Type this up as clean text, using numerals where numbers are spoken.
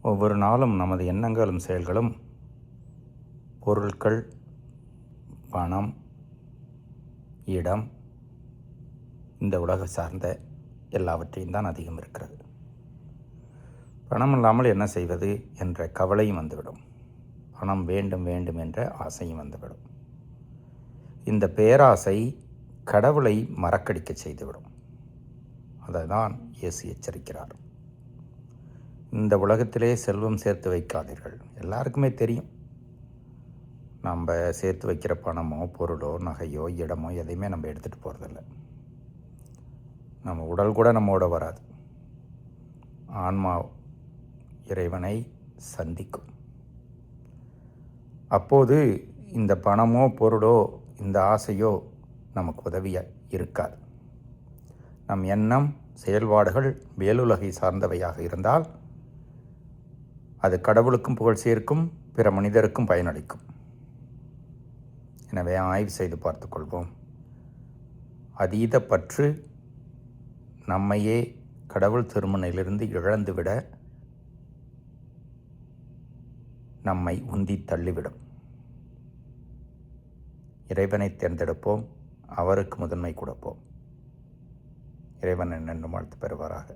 ஒவ்வொரு நாளும் நமது எண்ணங்களும் செயல்களும் பொருட்கள், பணம், இடம், இந்த உலக சார்ந்த எல்லாவற்றையும் தான் அதிகம் இருக்கிறது. பணம் இல்லாமல் என்ன செய்வது என்ற கவலையும் வந்துவிடும். பணம் வேண்டும் வேண்டும் என்ற ஆசையும் வந்துவிடும். இந்த பேராசை கடவுளை மறக்கடிக்க செய்துவிடும். அதை தான் இயேசு எச்சரிக்கிறார். இந்த உலகத்திலே செல்வம் சேர்த்து வைக்காதீர்கள். எல்லாருக்குமே தெரியும், நம்ம சேர்த்து வைக்கிற பணமோ பொருளோ நகையோ இடமோ எதையுமே நம்ம எடுத்துகிட்டு போகிறதில்ல. நம்ம உடல் கூட நம்மோட வராது. ஆன்மா இறைவனை சந்திக்கும். அப்போது இந்த பணமோ பொருளோ இந்த ஆசையோ நமக்கு உதவியாக இருக்காது. நம் எண்ணம் செயல்பாடுகள் மேலுலகை சார்ந்தவையாக இருந்தால் அது கடவுளுக்கும் புகழ் சேர்க்கும், பிற மனிதருக்கும் பயனளிக்கும். எனவே ஆய்வு செய்து பார்த்துக்கொள்வோம். அதீத பற்று நம்மையே கடவுள் திருமணையிலிருந்து இழந்துவிட நம்மை உந்தி தள்ளிவிடும். இறைவனை தேர்ந்தெடுப்போம், அவருக்கு முதன்மை கொடுப்போம். இறைவன் என்னென்னும் வாழ்த்து பெறுவாராக.